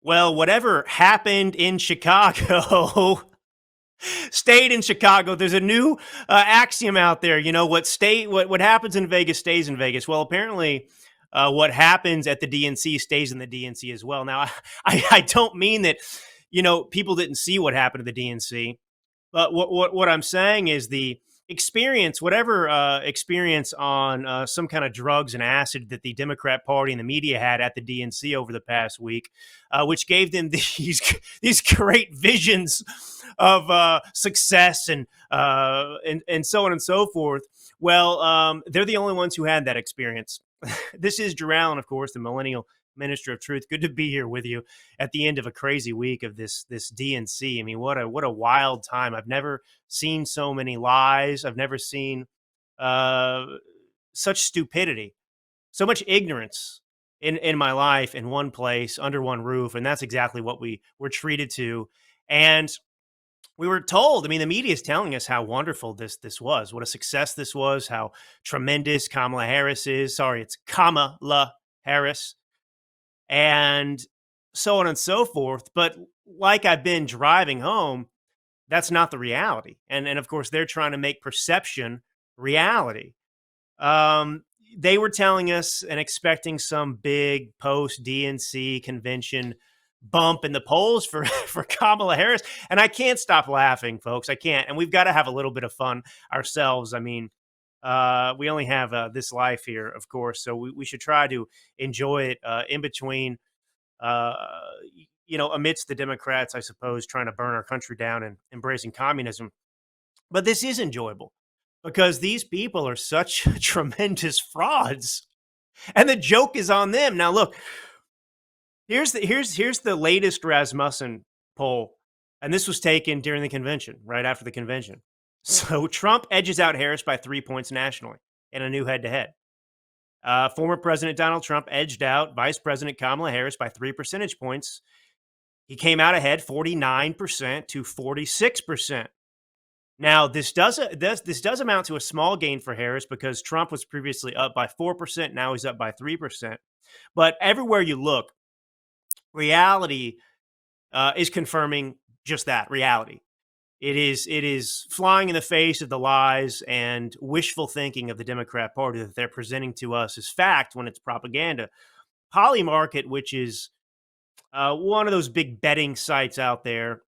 Well, whatever happened in Chicago stayed in Chicago. There's a new axiom out there. What happens in Vegas stays in Vegas. Well, apparently, what happens at the DNC stays in the DNC as well. Now, I don't mean that people didn't see what happened to the DNC. But what I'm saying is the experience, whatever experience on some kind of drugs and acid that the Democrat Party and the media had at the DNC over the past week, which gave them these great visions of success and so on and so forth. Well, they're the only ones who had that experience. This is Drew Allen, of course, the millennial minister of truth. Good to be here with you at the end of a crazy week of this DNC. I mean, what a wild time. I've never seen so many lies. I've never seen uh, such stupidity, so much ignorance in my life in one place under one roof, and that's exactly what we were treated to. And we were told. I mean, the media is telling us how wonderful this was, what a success this was, how tremendous Kamala Harris is. Sorry, it's Kamala Harris and so on and so forth. But like I've been driving home, that's not the reality. And of course, they're trying to make perception reality. Um, they were telling us and expecting some big post DNC convention bump in the polls for for Kamala Harris, and I can't stop laughing, folks. I can't, and we've got to have a little bit of fun ourselves. I mean, we only have this life here, of course, so we should try to enjoy it in between. Uh, amidst the Democrats, I suppose, trying to burn our country down and embracing communism. But this is enjoyable because these people are such tremendous frauds, and the joke is on them. Now, look, here's the latest Rasmussen poll, and this was taken during the convention, right after the convention. So Trump edges out Harris by 3 points nationally in a new head-to-head. Former President Donald Trump edged out Vice President Kamala Harris by 3 percentage points. He came out ahead 49% to 46%. Now, this does amount to a small gain for Harris because Trump was previously up by 4%. Now he's up by 3%. But everywhere you look, reality is confirming just that reality. It is flying in the face of the lies and wishful thinking of the Democrat Party that they're presenting to us as fact when it's propaganda. Polymarket, which is one of those big betting sites out there.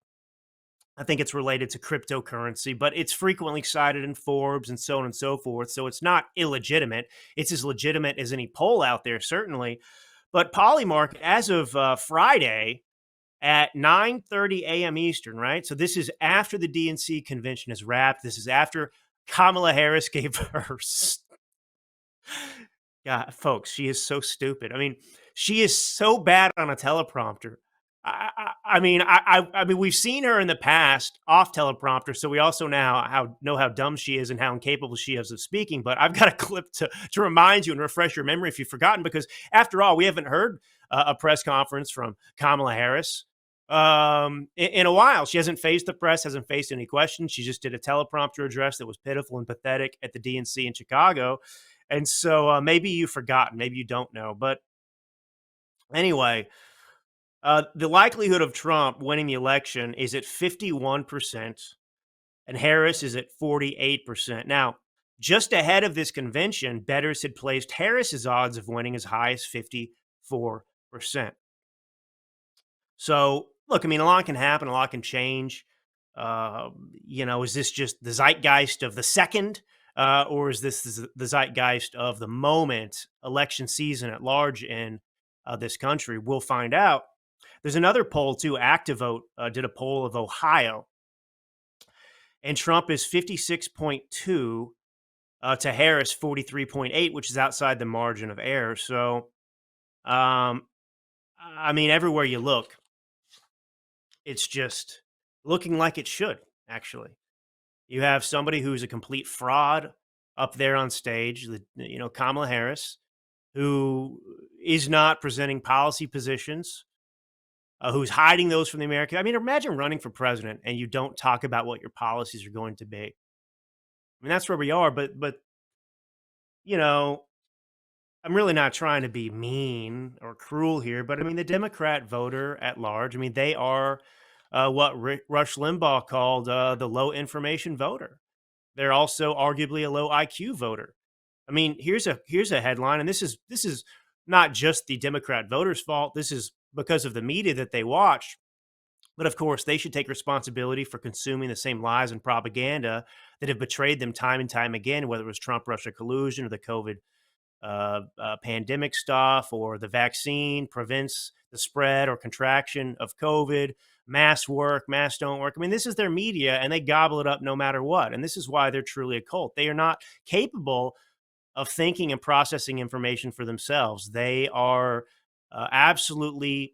I think it's related to cryptocurrency, but it's frequently cited in Forbes and so on and so forth. So it's not illegitimate. It's as legitimate as any poll out there, certainly. But Polymarket, as of Friday at 9:30 a.m. Eastern, right? So this is after the DNC convention is wrapped. This is after Kamala Harris gave her. Yeah, folks, she is so stupid. I mean, she is so bad on a teleprompter. I mean, we've seen her in the past off teleprompter, so we also know how dumb she is and how incapable she is of speaking. But I've got a clip to remind you and refresh your memory if you've forgotten, because after all, we haven't heard a press conference from Kamala Harris in a while. She hasn't faced the press, hasn't faced any questions. She just did a teleprompter address that was pitiful and pathetic at the DNC in Chicago. And so maybe you've forgotten, maybe you don't know. But anyway, the likelihood of Trump winning the election is at 51%, and Harris is at 48%. Now, just ahead of this convention, bettors had placed Harris's odds of winning as high as 54%. So, look, I mean, a lot can happen, a lot can change. Is this just the zeitgeist of the second? Or is this the zeitgeist of the moment, election season at large in this country? We'll find out. There's another poll too. ActiVote did a poll of Ohio, and Trump is 56.2 to Harris 43.8, which is outside the margin of error. So, I mean, everywhere you look, it's just looking like it should. Actually, you have somebody who's a complete fraud up there on stage, Kamala Harris, who is not presenting policy positions, who's hiding those from the American. I mean, imagine running for president and you don't talk about what your policies are going to be. I mean, that's where we are. But you know, I'm really not trying to be mean or cruel here, but I mean, the Democrat voter at large, I mean, they are what Rush Limbaugh called the low information voter. They're also arguably a low IQ voter. I mean, here's a headline, and this is not just the Democrat voters' fault. This is because of the media that they watch. But of course, they should take responsibility for consuming the same lies and propaganda that have betrayed them time and time again, whether it was Trump Russia collusion or the COVID pandemic stuff or the vaccine prevents the spread or contraction of COVID, masks work, masks don't work. I mean, this is their media and they gobble it up no matter what. And this is why they're truly a cult. They are not capable of thinking and processing information for themselves. They are absolutely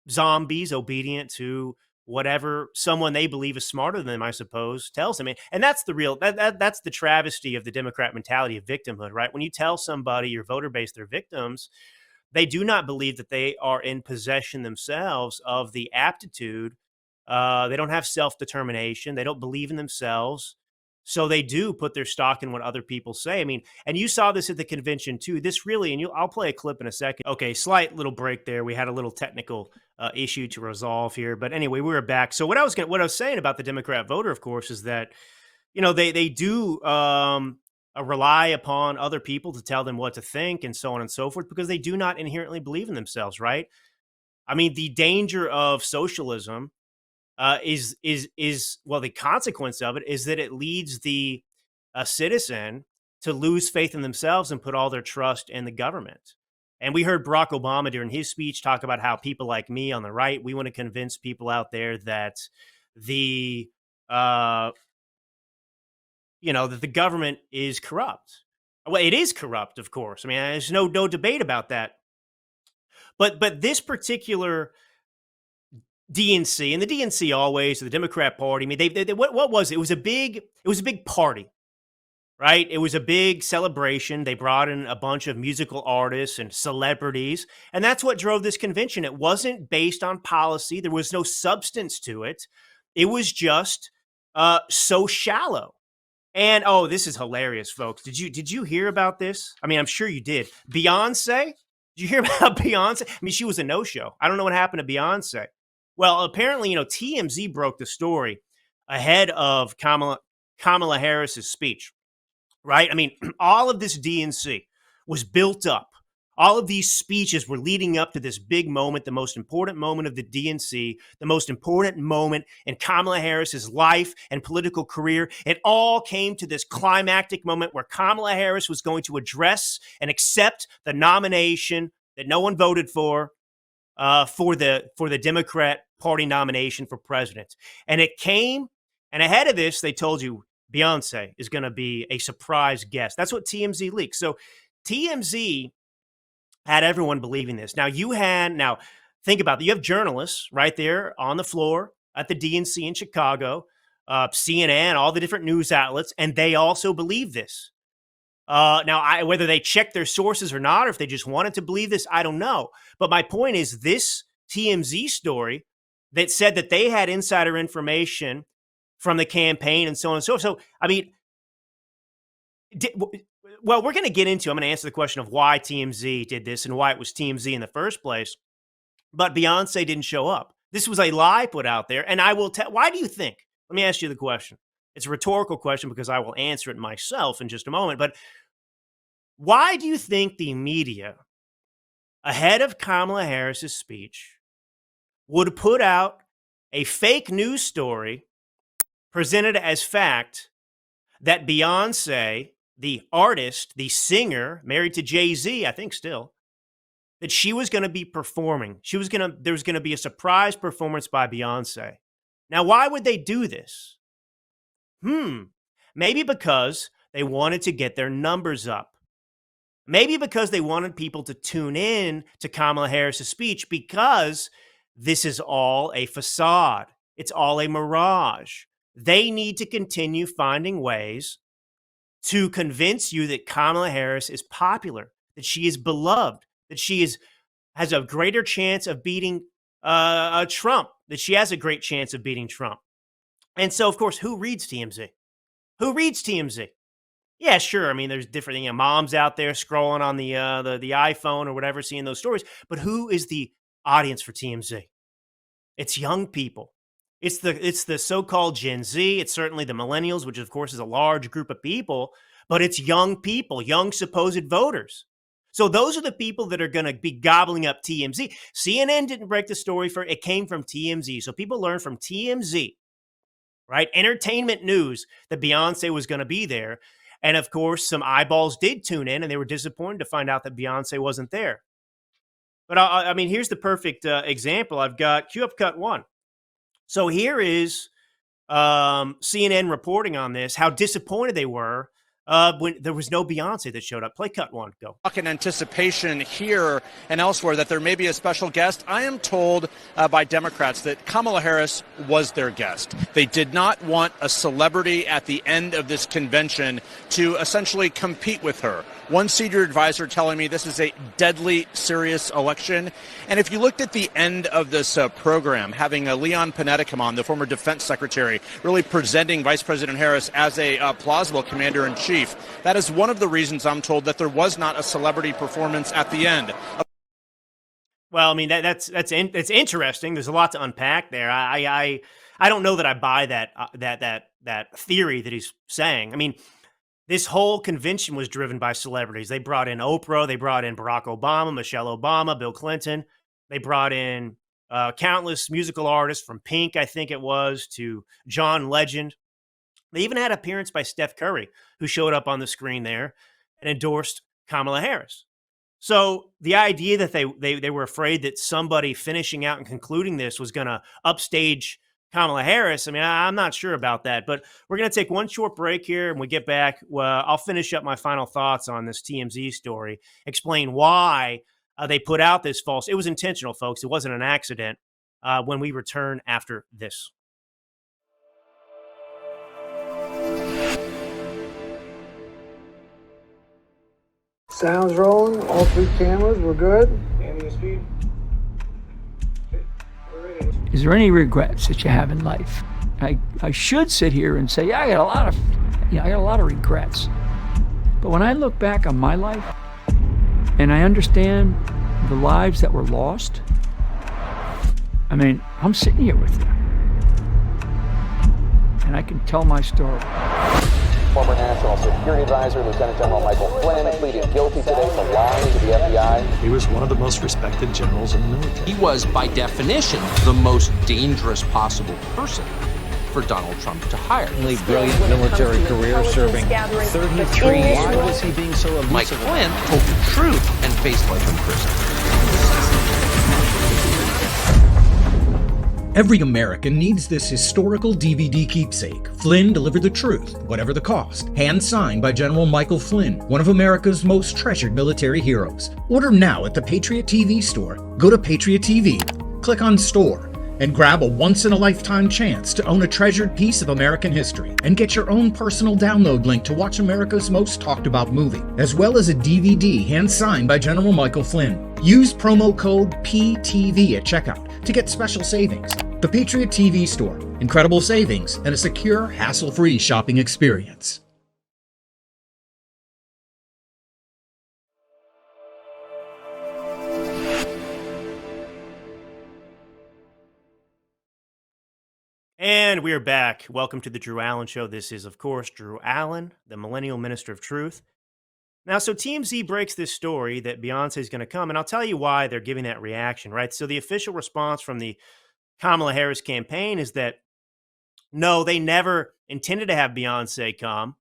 zombies obedient to whatever someone they believe is smarter than them, I suppose, tells them. And that's the real that's the travesty of the Democrat mentality of victimhood, right? When you tell somebody your voter base they're victims, they do not believe that they are in possession themselves of the aptitude. They don't have self determination. They don't believe in themselves. So they do put their stock in what other people say. I mean, and you saw this at the convention too. This really, and I'll play a clip in a second. Okay, slight little break there. We had a little technical issue to resolve here, but anyway, we were back. So what I was saying about the Democrat voter, of course, is that they do rely upon other people to tell them what to think and so on and so forth because they do not inherently believe in themselves, right? I mean, the danger of socialism is well, the consequence of it is that it leads the citizen to lose faith in themselves and put all their trust in the government. And we heard Barack Obama during his speech talk about how people like me on the right, we want to convince people out there that the uh, that the government is corrupt. Well, it is corrupt, of course. I mean, there's no debate about that. But this particular DNC and the DNC always the Democrat Party. I mean, what was it? It was a big party, right? It was a big celebration. They brought in a bunch of musical artists and celebrities, and that's what drove this convention. It wasn't based on policy. There was no substance to it. It was just so shallow. And oh, this is hilarious, folks. Did you hear about this? I mean, I'm sure you did. Beyonce? Did you hear about Beyonce? I mean, she was a no-show. I don't know what happened to Beyonce. Well, apparently, TMZ broke the story ahead of Kamala Harris's speech, right? I mean, all of this DNC was built up. All of these speeches were leading up to this big moment, the most important moment of the DNC, the most important moment in Kamala Harris's life and political career. It all came to this climactic moment where Kamala Harris was going to address and accept the nomination that no one voted for the Democrat Party nomination for president. And it came, and ahead of this, they told you Beyonce is going to be a surprise guest. That's what TMZ leaked. So TMZ had everyone believing this. Now think about it. You have journalists right there on the floor at the DNC in Chicago, CNN, all the different news outlets, and they also believe this. Whether they checked their sources or not, or if they just wanted to believe this, I don't know. But my point is this TMZ story that said that they had insider information from the campaign and so on and so forth. So, I mean, we're going to get into, I'm going to answer the question of why TMZ did this and why it was TMZ in the first place. But Beyonce didn't show up. This was a lie put out there. And I will tell, why do you think? Let me ask you the question. It's a rhetorical question because I will answer it myself in just a moment. But why do you think the media, ahead of Kamala Harris's speech, would put out a fake news story presented as fact that Beyonce, the artist, the singer, married to Jay-Z, I think still, that she was going to be performing. There was going to be a surprise performance by Beyonce. Now, why would they do this? Maybe because they wanted to get their numbers up. Maybe because they wanted people to tune in to Kamala Harris's speech because this is all a facade. It's all a mirage. They need to continue finding ways to convince you that Kamala Harris is popular, that she is beloved, that has a greater chance of beating Trump, that she has a great chance of beating Trump. And so, of course, who reads TMZ? Who reads TMZ? Yeah, sure. I mean, there's different, moms out there scrolling on the iPhone or whatever, seeing those stories. But who is the audience for TMZ? It's young people. It's the so-called Gen Z. It's certainly the millennials, which of course is a large group of people, but it's young people, young supposed voters. So those are the people that are going to be gobbling up TMZ. CNN didn't break the story for it came from TMZ. So people learn from TMZ, right? Entertainment news that Beyonce was going to be there. And of course, some eyeballs did tune in and they were disappointed to find out that Beyonce wasn't there. But I mean, here's the perfect example. I've got cue up cut one. So here is CNN reporting on this, how disappointed they were when there was no Beyonce that showed up. Play cut one, go. In anticipation here and elsewhere that there may be a special guest. I am told by Democrats that Kamala Harris was their guest. They did not want a celebrity at the end of this convention to essentially compete with her. One senior advisor telling me this is a deadly serious election. And if you looked at the end of this program, having Leon Panetta come on, the former defense secretary, really presenting Vice President Harris as a plausible commander-in-chief, that is one of the reasons I'm told that there was not a celebrity performance at the end. Well, I mean, that's interesting. There's a lot to unpack there. I don't know that I buy that theory that he's saying. I mean, this whole convention was driven by celebrities. They brought in Oprah, they brought in Barack Obama, Michelle Obama, Bill Clinton. They brought in countless musical artists from Pink, I think it was, to John Legend. They even had an appearance by Steph Curry, who showed up on the screen there and endorsed Kamala Harris. So the idea that they were afraid that somebody finishing out and concluding this was going to upstage Kamala Harris, I mean, I'm not sure about that. But we're going to take one short break here, and we get back. Well, I'll finish up my final thoughts on this TMZ story, explain why they put out this false. It was intentional, folks. It wasn't an accident. When we return after this. Sounds rolling. All three cameras. We're good. Speed. Is there any regrets that you have in life? I should sit here and say, yeah, I got a lot of regrets. But when I look back on my life and I understand the lives that were lost, I mean, I'm sitting here with you. And I can tell my story. Former National Security Advisor, Lieutenant General Michael Flynn, pleaded guilty today for lying to the FBI. He was one of the most respected generals in the military. He was, by definition, the most dangerous possible person for Donald Trump to hire. Brilliant military career, serving 33 years. Why was he being so elusive? Mike Flynn told the truth and faced life in prison. Every American needs this historical DVD keepsake. Flynn delivered the truth, whatever the cost. Hand signed by General Michael Flynn, one of America's most treasured military heroes. Order now at the Patriot TV store. Go to Patriot TV, click on Store, and grab a once-in-a-lifetime chance to own a treasured piece of American history. And get your own personal download link to watch America's most talked-about movie, as well as a DVD hand-signed by General Michael Flynn. Use promo code PTV at checkout to get special savings. The Patriot TV store. Incredible savings and a secure, hassle-free shopping experience. And we're back. Welcome to the Drew Allen Show. This is, of course, Drew Allen, the Millennial Minister of Truth. Now, so TMZ breaks this story that Beyonce is going to come, and I'll tell you why they're giving that reaction, right? So the official response from the Kamala Harris campaign is that, no, they never intended to have Beyonce come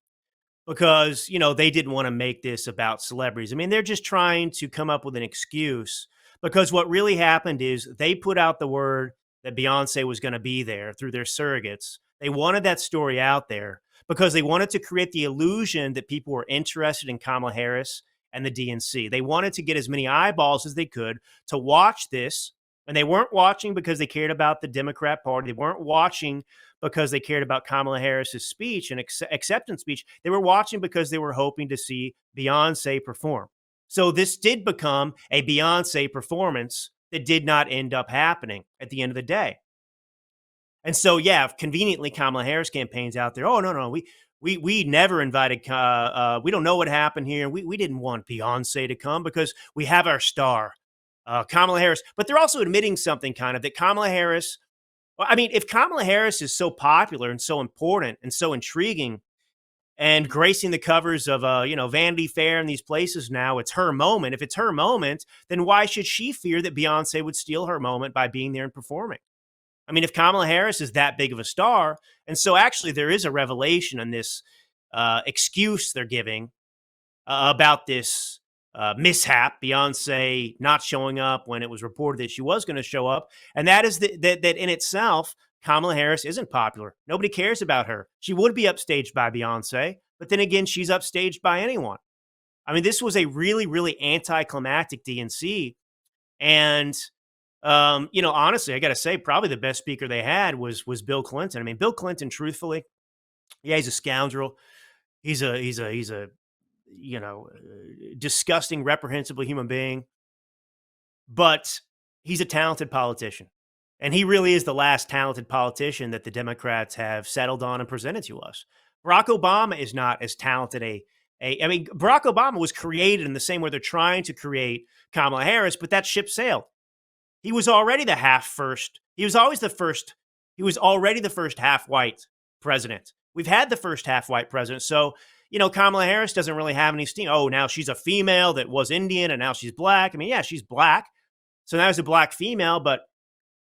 because, they didn't want to make this about celebrities. I mean, they're just trying to come up with an excuse because what really happened is they put out the word that Beyonce was going to be there through their surrogates. They wanted that story out there because they wanted to create the illusion that people were interested in Kamala Harris and the DNC. They wanted to get as many eyeballs as they could to watch this. And they weren't watching because they cared about the Democrat Party. They weren't watching because they cared about Kamala Harris's speech and acceptance speech. They were watching because they were hoping to see Beyonce perform. So this did become a Beyonce performance that did not end up happening at the end of the day. And so, yeah, conveniently, Kamala Harris campaign's out there. Oh, no, we never invited. We don't know what happened here. We didn't want Beyonce to come because we have our star, Kamala Harris. But they're also admitting something kind of that Kamala Harris. I mean, if Kamala Harris is so popular and so important and so intriguing and gracing the covers of Vanity Fair and these places now, it's her moment. If it's her moment, then why should she fear that Beyonce would steal her moment by being there and performing? I mean, if Kamala Harris is that big of a star, and so actually there is a revelation in this excuse they're giving about this mishap, Beyonce not showing up when it was reported that she was going to show up, and that is that in itself, Kamala Harris isn't popular. Nobody cares about her. She would be upstaged by Beyonce, but then again, she's upstaged by anyone. I mean, this was a really, really anticlimactic DNC, and honestly, I got to say, probably the best speaker they had was Bill Clinton. I mean, Bill Clinton, truthfully, yeah, he's a scoundrel. He's a disgusting, reprehensible human being, but he's a talented politician. And he really is the last talented politician that the Democrats have settled on and presented to us. Barack Obama is not as talented Barack Obama was created in the same way they're trying to create Kamala Harris, but that ship sailed. He was already the He was already the first half-white president. We've had the first half-white president. So, Kamala Harris doesn't really have any steam. Oh, now she's a female that was Indian and now she's black. I mean, yeah, she's black. So now she's a black female, but,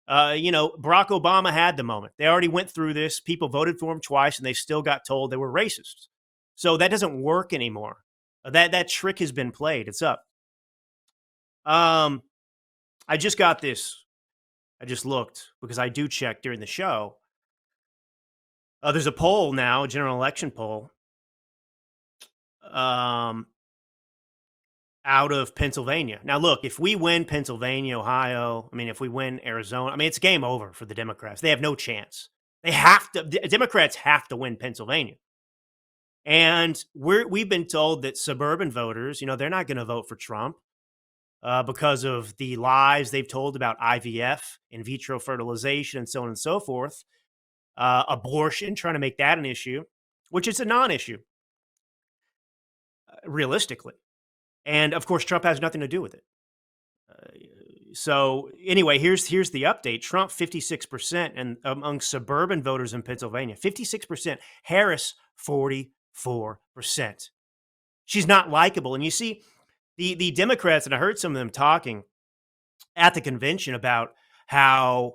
Barack Obama had the moment. They already went through this. People voted for him twice and they still got told they were racists. So that doesn't work anymore. That trick has been played. It's up. I just got this. I just looked because I do check during the show. There's a poll now, a general election poll, out of Pennsylvania. Now, look, if we win Pennsylvania, Ohio, if we win Arizona, it's game over for the Democrats. They have no chance. Democrats have to win Pennsylvania. And we've been told that suburban voters, they're not going to vote for Trump. Because of the lies they've told about IVF, in vitro fertilization, and so on and so forth. Abortion, trying to make that an issue, which is a non-issue, realistically. And, of course, Trump has nothing to do with it. So, anyway, here's the update. Trump, 56%, and among suburban voters in Pennsylvania, 56%. Harris, 44%. She's not likable. And you see, the Democrats, and I heard some of them talking at the convention about how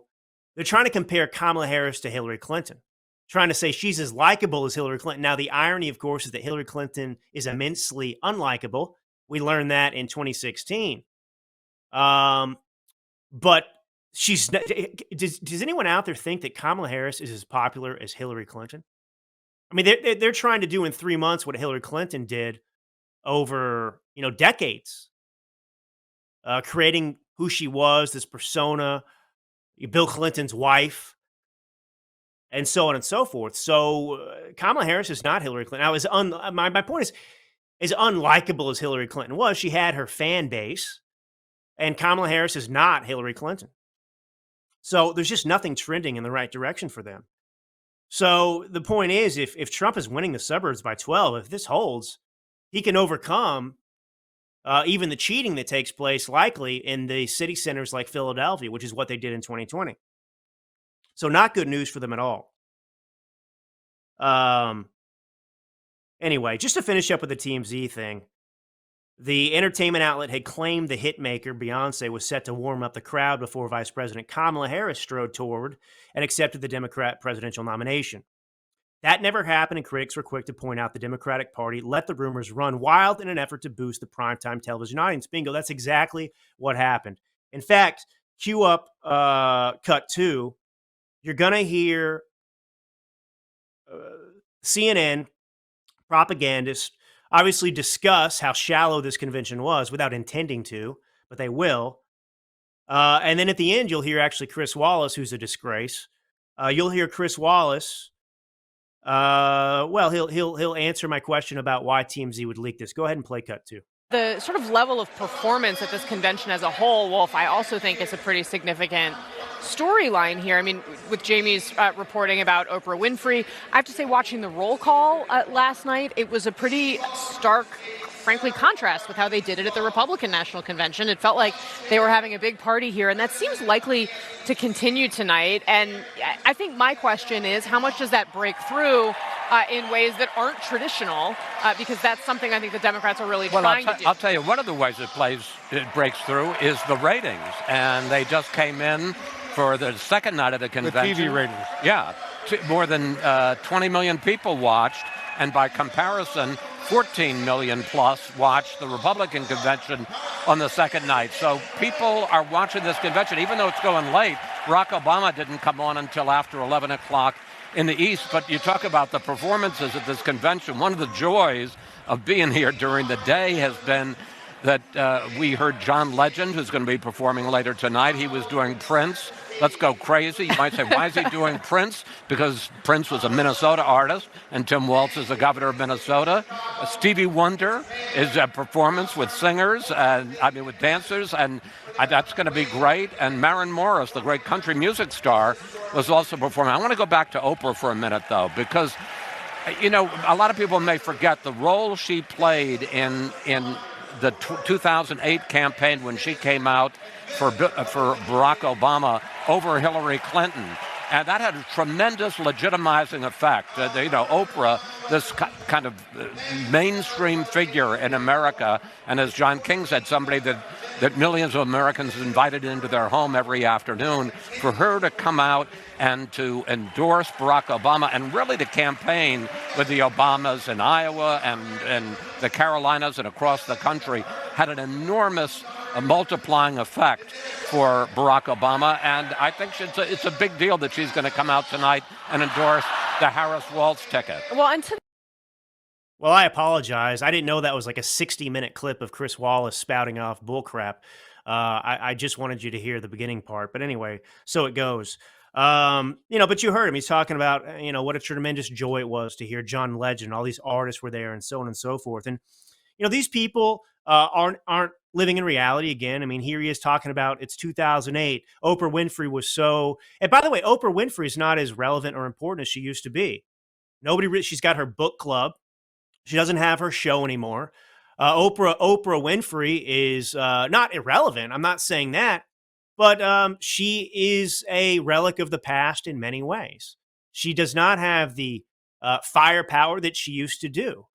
they're trying to compare Kamala Harris to Hillary Clinton, trying to say she's as likable as Hillary Clinton. Now, the irony, of course, is that Hillary Clinton is immensely unlikable. We learned that in 2016. But she's not, does anyone out there think that Kamala Harris is as popular as Hillary Clinton? I mean, they're trying to do in 3 months what Hillary Clinton did over, decades, creating who she was, this persona, Bill Clinton's wife, and so on and so forth. So Kamala Harris is not Hillary Clinton. Now, my point is, as unlikable as Hillary Clinton was, she had her fan base, and Kamala Harris is not Hillary Clinton. So there's just nothing trending in the right direction for them. So the point is, if Trump is winning the suburbs by 12, if this holds, he can overcome even the cheating that takes place likely in the city centers like Philadelphia, which is what they did in 2020. So not good news for them at all. Anyway, just to finish up with the TMZ thing, the entertainment outlet had claimed the hitmaker Beyonce was set to warm up the crowd before Vice President Kamala Harris strode toward and accepted the Democrat presidential nomination. That never happened, and critics were quick to point out the Democratic Party let the rumors run wild in an effort to boost the primetime television audience. Bingo, that's exactly what happened. In fact, cue up cut 2. You're going to hear CNN propagandists obviously discuss how shallow this convention was without intending to, but they will. And then at the end, you'll hear actually Chris Wallace, who's a disgrace. You'll hear Chris Wallace. He'll answer my question about why TMZ would leak this. Go ahead and play cut 2. The sort of level of performance at this convention as a whole, Wolf, I also think is a pretty significant storyline here. I mean, with Jamie's reporting about Oprah Winfrey, I have to say, watching the roll call last night, it was a pretty stark, frankly, contrast with how they did it at the Republican National Convention. It felt like they were having a big party here, and that seems likely to continue tonight. And I think my question is, how much does that break through in ways that aren't traditional? Because that's something I think the Democrats are really trying to do. I'll tell you, one of the ways it breaks through is the ratings. And they just came in for the second night of the convention. The TV ratings. Yeah, more than 20 million people watched. And by comparison, 14 million plus watched the Republican convention on the second night. So people are watching this convention, even though it's going late. Barack Obama didn't come on until after 11 o'clock in the East. But you talk about the performances at this convention. One of the joys of being here during the day has been that we heard John Legend, who's going to be performing later tonight. He was doing Prince. Let's go crazy. You might say, why is he doing Prince? Because Prince was a Minnesota artist, and Tim Walz is the governor of Minnesota. Stevie Wonder is a performance with singers, with dancers, and that's going to be great. And Maren Morris, the great country music star, was also performing. I want to go back to Oprah for a minute, though, because, a lot of people may forget the role she played in the 2008 campaign when she came out for Barack Obama over Hillary Clinton. And that had a tremendous legitimizing effect. Oprah, this kind of mainstream figure in America, and as John King said, somebody that millions of Americans invited into their home every afternoon, for her to come out and to endorse Barack Obama and really to campaign with the Obamas in Iowa and the Carolinas and across the country had an enormous multiplying effect for Barack Obama. And I think it's a big deal that she's going to come out tonight and endorse the Harris-Walz ticket. Well, I apologize. I didn't know that was like a 60-minute clip of Chris Wallace spouting off bullcrap. I just wanted you to hear the beginning part. But anyway, so it goes. But you heard him. He's talking about, what a tremendous joy it was to hear John Legend. All these artists were there and so on and so forth. And, these people aren't living in reality again. I mean, here he is talking about it's 2008. Oprah Winfrey was so... And by the way, Oprah Winfrey is not as relevant or important as she used to be. She's got her book club. She doesn't have her show anymore. Oprah Winfrey is not irrelevant. I'm not saying that. But she is a relic of the past in many ways. She does not have the firepower that she used to do.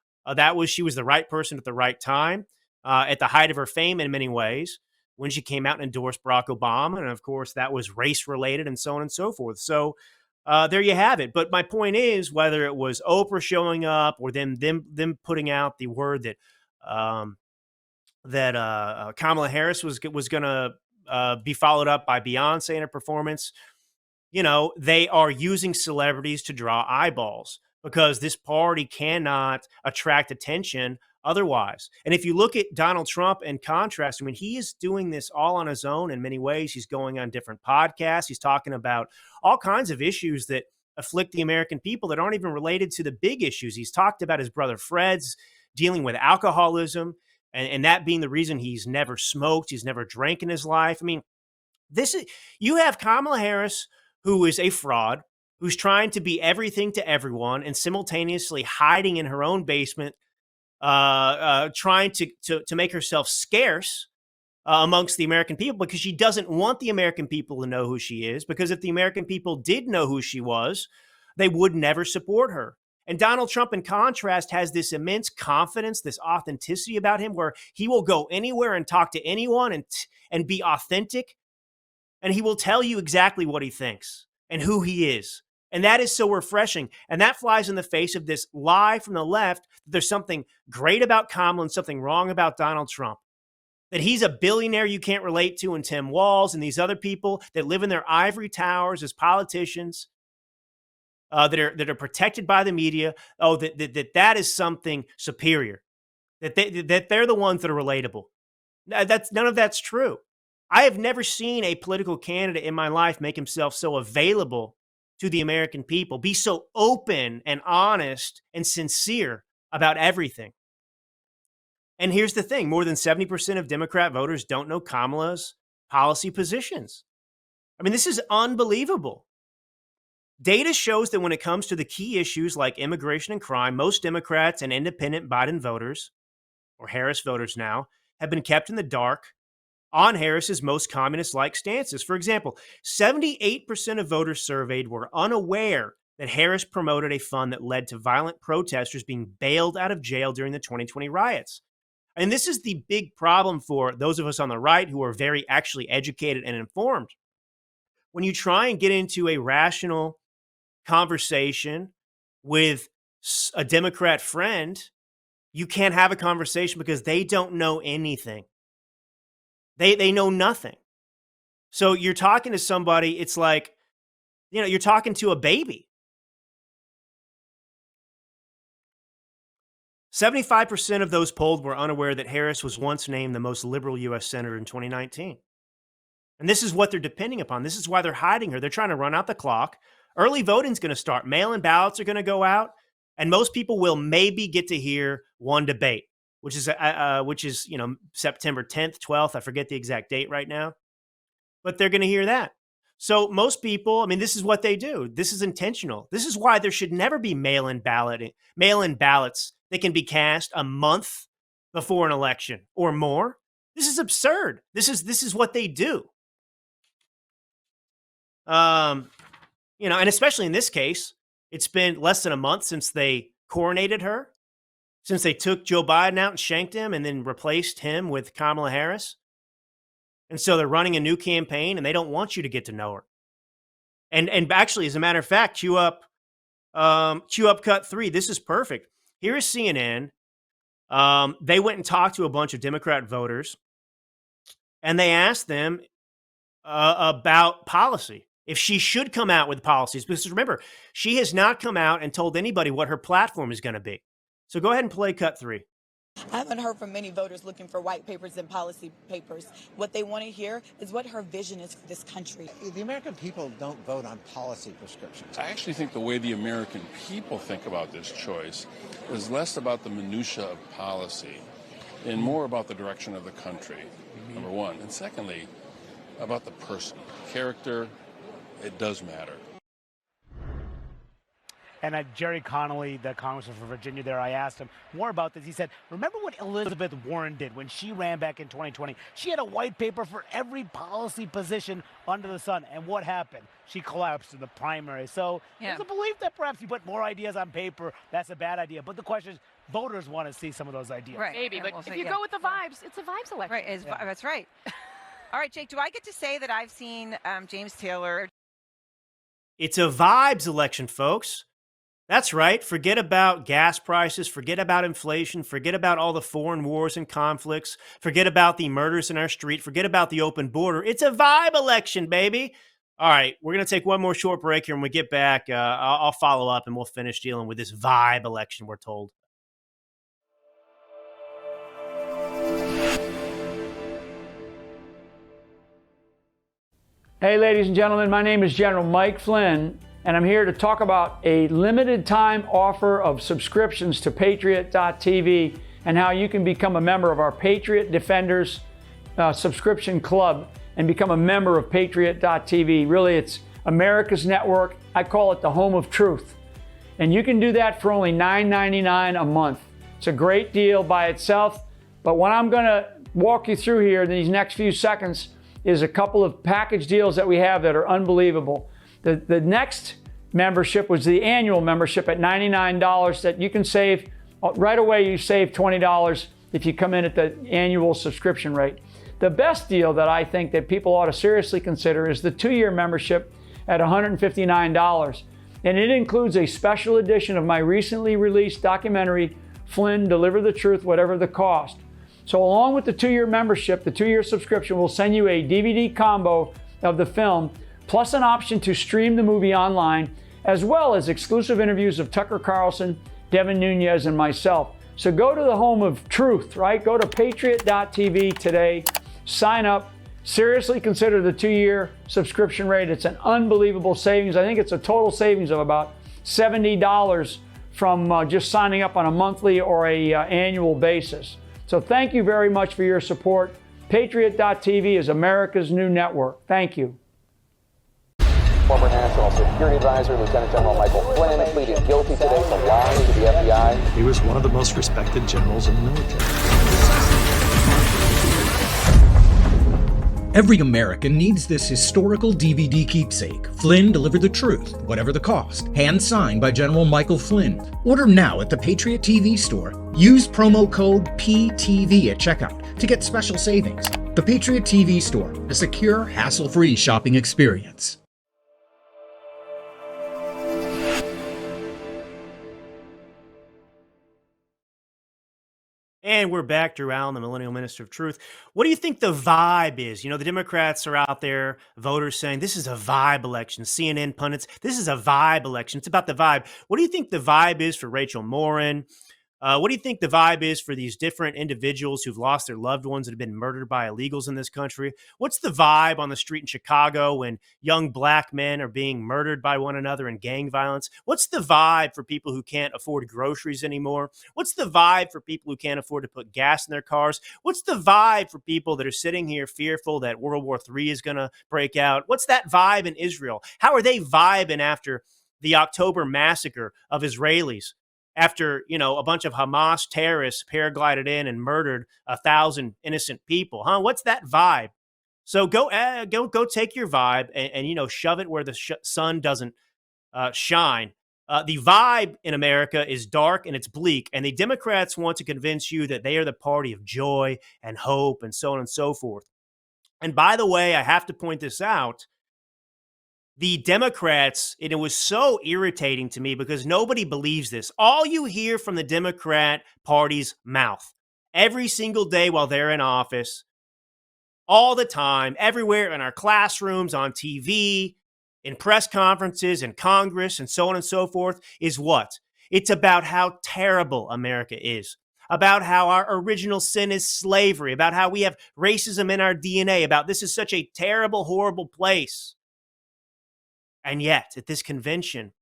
She was the right person at the right time, at the height of her fame in many ways, when she came out and endorsed Barack Obama. And of course, that was race related and so on and so forth. So there you have it. But my point is, whether it was Oprah showing up or them putting out the word that Kamala Harris was going to be followed up by Beyonce in a performance, they are using celebrities to draw eyeballs because this party cannot attract attention otherwise. And if you look at Donald Trump in contrast, I mean, he is doing this all on his own in many ways. He's going on different podcasts. He's talking about all kinds of issues that afflict the American people that aren't even related to the big issues. He's talked about his brother Fred's dealing with alcoholism, and that being the reason he's never smoked, he's never drank in his life. I mean, you have Kamala Harris, who is a fraud, who's trying to be everything to everyone and simultaneously hiding in her own basement, trying to make herself scarce amongst the American people because she doesn't want the American people to know who she is, because if the American people did know who she was, they would never support her. And Donald Trump, in contrast, has this immense confidence, this authenticity about him where he will go anywhere and talk to anyone and be authentic. And he will tell you exactly what he thinks and who he is. And that is so refreshing. And that flies in the face of this lie from the left that there's something great about Kamala and something wrong about Donald Trump. That he's a billionaire you can't relate to, and Tim Walz and these other people that live in their ivory towers as politicians that are protected by the media. Oh, that is something superior. That they're the ones that are relatable. None of that's true. I have never seen a political candidate in my life make himself so available to the American people, be so open and honest and sincere about everything. And here's the thing, more than 70% of Democrat voters don't know Kamala's policy positions. I mean, this is unbelievable. Data shows that when it comes to the key issues like immigration and crime, most Democrats and independent Biden voters, or Harris voters now, have been kept in the dark on Harris's most communist-like stances. For example, 78% of voters surveyed were unaware that Harris promoted a fund that led to violent protesters being bailed out of jail during the 2020 riots. And this is the big problem for those of us on the right who are very actually educated and informed. When you try and get into a rational conversation with a Democrat friend, you can't have a conversation because they don't know anything. They know nothing. So you're talking to somebody, it's like, you're talking to a baby. 75% of those polled were unaware that Harris was once named the most liberal U.S. senator in 2019. And this is what they're depending upon. This is why they're hiding her. They're trying to run out the clock. Early voting's going to start. Mail-in ballots are going to go out. And most people will maybe get to hear one debate, which is September 10th, 12th. I forget the exact date right now. But they're going to hear that. So most people, I mean, this is what they do. This is intentional. This is why there should never be mail-in ballots that can be cast a month before an election or more. This is absurd. This is what they do. And especially in this case, it's been less than a month since they coronated her, since they took Joe Biden out and shanked him and then replaced him with Kamala Harris. And so they're running a new campaign and they don't want you to get to know her. And actually, as a matter of fact, cue up cut 3. This is perfect. Here is CNN. They went and talked to a bunch of Democrat voters and they asked them about policy. If she should come out with policies, because remember, she has not come out and told anybody what her platform is going to be. So go ahead and play cut 3. I haven't heard from many voters looking for white papers and policy papers. What they want to hear is what her vision is for this country. The American people don't vote on policy prescriptions. I actually think the way the American people think about this choice is less about the minutia of policy and more about the direction of the country, number one. And secondly, about the person, character. It does matter. And Jerry Connolly, the congressman from Virginia there, I asked him more about this. He said, remember what Elizabeth Warren did when she ran back in 2020? She had a white paper for every policy position under the sun. And what happened? She collapsed in the primary. So there's a belief that perhaps you put more ideas on paper, that's a bad idea. But the question is, voters want to see some of those ideas. Right. Maybe, but if you go with the vibes, it's a vibes election. Right, that's right. All right, Jake, do I get to say that I've seen James Taylor? It's a vibes election, folks. That's right. Forget about gas prices. Forget about inflation. Forget about all the foreign wars and conflicts. Forget about the murders in our street. Forget about the open border. It's a vibe election, baby. All right, we're going to take one more short break here. When we get back, I'll follow up and we'll finish dealing with this vibe election, we're told. Hey, ladies and gentlemen, my name is General Mike Flynn, and I'm here to talk about a limited time offer of subscriptions to Patriot.tv and how you can become a member of our Patriot Defenders subscription club and become a member of Patriot.tv. Really, it's America's network. I call it the home of truth. And you can do that for only $9.99 a month. It's a great deal by itself, but what I'm going to walk you through here in these next few seconds is a couple of package deals that we have that are unbelievable. The next membership was the annual membership at $99 that you can save. Right away, you save $20 if you come in at the annual subscription rate. The best deal that I think that people ought to seriously consider is the 2-year membership at $159. And it includes a special edition of my recently released documentary, Flynn, Deliver the Truth, Whatever the Cost. So along with the 2-year membership, the 2-year subscription will send you a DVD combo of the film, plus an option to stream the movie online, as well as exclusive interviews of Tucker Carlson, Devin Nunes, and myself. So go to the home of truth, right? Go to Patriot.tv today, sign up, seriously consider the 2-year subscription rate. It's an unbelievable savings. I think it's a total savings of about $70 from just signing up on a monthly or a annual basis. So thank you very much for your support. Patriot.tv is America's new network. Thank you. Former National Security Advisor Lieutenant General Michael Flynn pleaded guilty today to lying to the FBI. He was one of the most respected generals in the military. Every American needs this historical DVD keepsake. Flynn delivered the truth, whatever the cost. Hand signed by General Michael Flynn. Order now at the Patriot TV store. Use promo code PTV at checkout to get special savings. The Patriot TV store, a secure, hassle-free shopping experience. And we're back. Drew Allen, the Millennial Minister of Truth. What do you think the vibe is? You know, the Democrats are out there, voters saying this is a vibe election. CNN pundits, this is a vibe election. It's about the vibe. What do you think the vibe is for Rachel Morin? What do you think the vibe is for these different individuals who've lost their loved ones that have been murdered by illegals in this country? What's the vibe on the street in Chicago when young black men are being murdered by one another in gang violence? What's the vibe for people who can't afford groceries anymore? What's the vibe for people who can't afford to put gas in their cars? What's the vibe for people that are sitting here fearful that World War III is going to break out? What's that vibe in Israel? How are they vibing after the October massacre of Israelis? After, you know, a bunch of Hamas terrorists paraglided in and murdered 1,000 innocent people, huh? What's that vibe? So go take your vibe and you know, shove it where the sun doesn't shine. The vibe in America is dark and it's bleak, and the Democrats want to convince you that they are the party of joy and hope and so on and so forth. And by the way, I have to point this out. The Democrats, and it was so irritating to me because nobody believes this. All you hear from the Democrat Party's mouth every single day while they're in office, all the time, everywhere in our classrooms, on TV, in press conferences, in Congress, and so on and so forth, is what? It's about how terrible America is, about how our original sin is slavery, about how we have racism in our DNA, about this is such a terrible, horrible place. And yet, at this convention,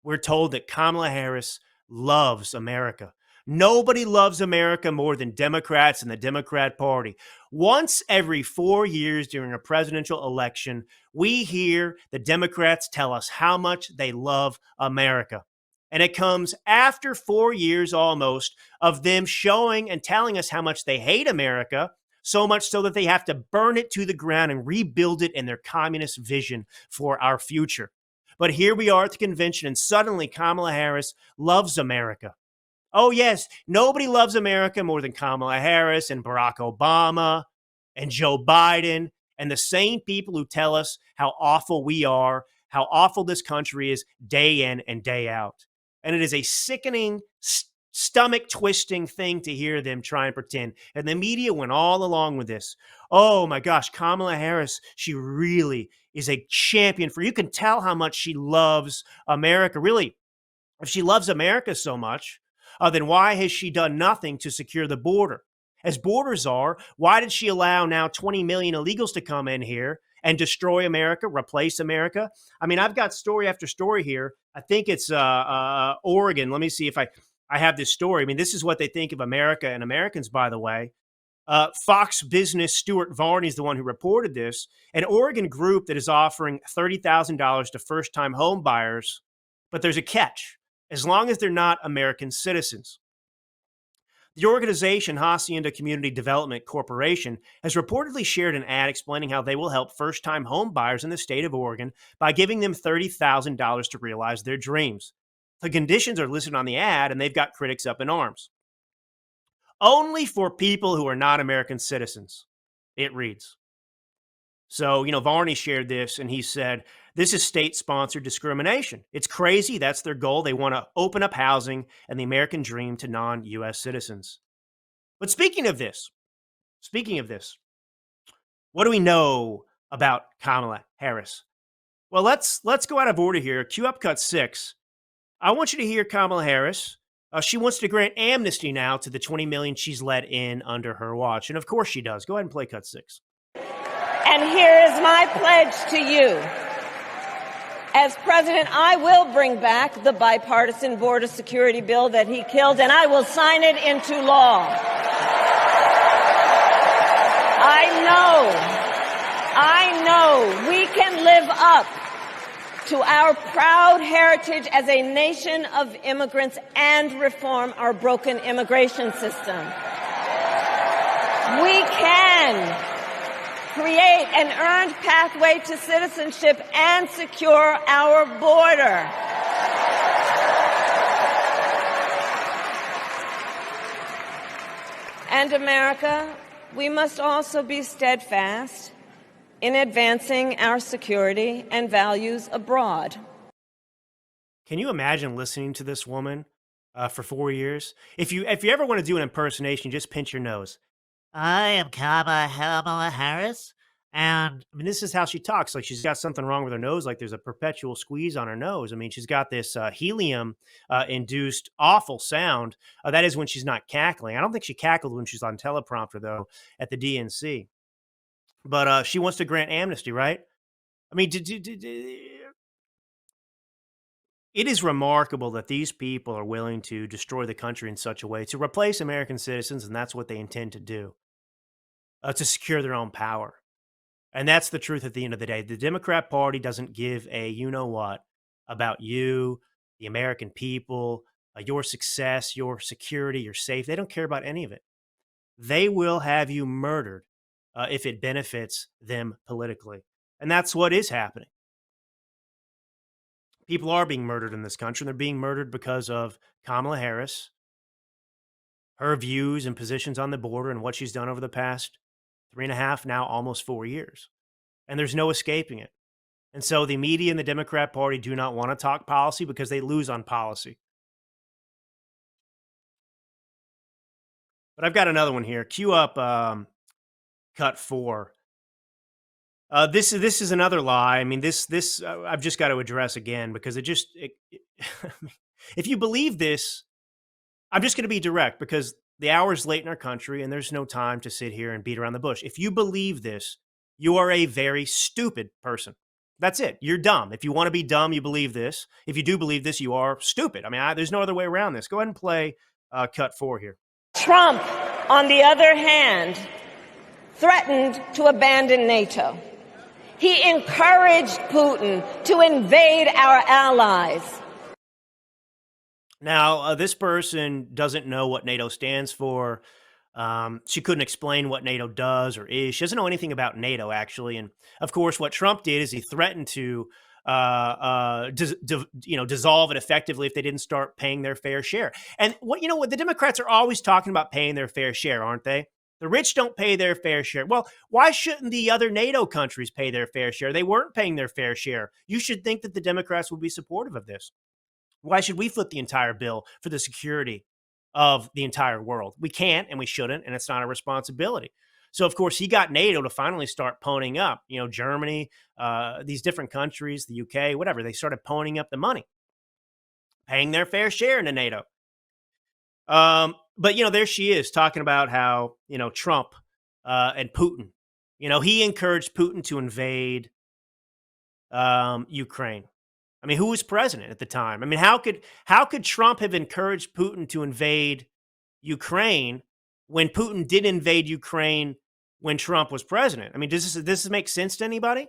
we're told that Kamala Harris loves America. Nobody loves America more than Democrats and the Democrat Party. Once every 4 years during a presidential election, we hear the Democrats tell us how much they love America. And it comes after 4 years almost of them showing and telling us how much they hate America, so much so that they have to burn it to the ground and rebuild it in their communist vision for our future. But here we are at the convention, and suddenly Kamala Harris loves America. Oh, yes, nobody loves America more than Kamala Harris and Barack Obama and Joe Biden and the same people who tell us how awful we are, how awful this country is day in and day out. And it is a sickening, stomach-twisting thing to hear them try and pretend. And the media went all along with this. Oh, my gosh, Kamala Harris, she really is a champion for you. Can tell how much she loves America. Really, if she loves America so much, then why has she done nothing to secure the border? As borders are, why did she allow now 20 million illegals to come in here and destroy America, replace America? I mean, I've got story after story here. I think it's Oregon. Let me see if I have this story. I mean, this is what they think of America and Americans, by the way. Fox Business Stuart Varney is the one who reported this. An Oregon group that is offering $30,000 to first-time home buyers, but there's a catch. As long as they're not American citizens. The organization, Hacienda Community Development Corporation, has reportedly shared an ad explaining how they will help first-time home buyers in the state of Oregon by giving them $30,000 to realize their dreams. The conditions are listed on the ad, and they've got critics up in arms. Only for people who are not American citizens, it reads. So, you know, Varney shared this, and he said, this is state-sponsored discrimination. It's crazy. That's their goal. They want to open up housing and the American dream to non-U.S. citizens. But speaking of this, what do we know about Kamala Harris? Well, let's go out of order here. Cue up cut 6. I want you to hear Kamala Harris. She wants to grant amnesty now to the 20 million she's let in under her watch. And of course she does. Go ahead and play cut 6. And here is my pledge to you. As president, I will bring back the bipartisan border security bill that he killed, and I will sign it into law. I know we can live up to our proud heritage as a nation of immigrants and reform our broken immigration system. We can create an earned pathway to citizenship and secure our border. And America, we must also be steadfast in advancing our security and values abroad. Can you imagine listening to this woman for 4 years? If you ever want to do an impersonation, just pinch your nose. I am Kamala Harris, and I mean, this is how she talks. Like she's got something wrong with her nose. Like there's a perpetual squeeze on her nose. I mean, she's got this helium-induced awful sound. That is when she's not cackling. I don't think she cackled when she's on teleprompter though at the DNC. But she wants to grant amnesty, right? I mean, it is remarkable that these people are willing to destroy the country in such a way to replace American citizens, and that's what they intend to do, to secure their own power. And that's the truth at the end of the day. The Democrat Party doesn't give a you-know-what about you, the American people, your success, your security, your safety. They don't care about any of it. They will have you murdered if it benefits them politically. And that's what is happening. People are being murdered in this country, and they're being murdered because of Kamala Harris, her views and positions on the border, and what she's done over the past 3.5, now almost 4 years. And there's no escaping it. And so the media and the Democrat Party do not want to talk policy because they lose on policy. But I've got another one here. Cue up cut 4. This is another lie. I mean, this I've just got to address again because if you believe this, I'm just going to be direct because the hour is late in our country and there's no time to sit here and beat around the bush. If you believe this, you are a very stupid person. That's it. You're dumb. If you want to be dumb, you believe this. If you do believe this, you are stupid. I mean, there's no other way around this. Go ahead and play cut 4 here. Trump, on the other hand, threatened to abandon NATO. He encouraged Putin to invade our allies. Now, this person doesn't know what NATO stands for. She couldn't explain what NATO does or is. She doesn't know anything about NATO, actually. And of course, what Trump did is he threatened to dissolve it effectively if they didn't start paying their fair share. And what the Democrats are always talking about paying their fair share, aren't they? The rich don't pay their fair share. Well, why shouldn't the other NATO countries pay their fair share? They weren't paying their fair share. You should think that the Democrats would be supportive of this. Why should we foot the entire bill for the security of the entire world? We can't and we shouldn't, and it's not our responsibility. So, of course, he got NATO to finally start ponying up. Germany, these different countries, the UK, whatever. They started ponying up the money, paying their fair share into NATO. But, there she is talking about how, Trump and Putin, he encouraged Putin to invade Ukraine. I mean, who was president at the time? I mean, how could Trump have encouraged Putin to invade Ukraine when Putin did invade Ukraine when Trump was president? I mean, does this make sense to anybody?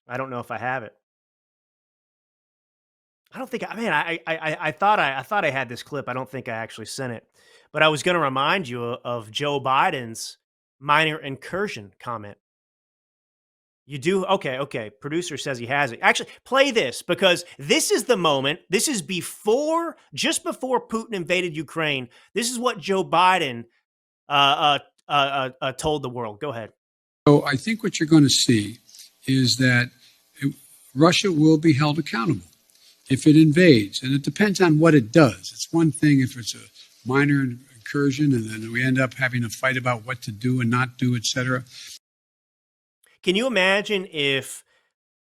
I don't know if I have it. I don't think. I mean, I thought I had this clip. I don't think I actually sent it, but I was going to remind you of Joe Biden's minor incursion comment. You do? Okay. Producer says he has it. Actually, play this because this is the moment. This is just before Putin invaded Ukraine. This is what Joe Biden told the world. Go ahead. So I think what you're going to see is that Russia will be held accountable if it invades. And it depends on what it does. It's one thing if it's a minor incursion and then we end up having a fight about what to do and not do, et cetera. Can you imagine if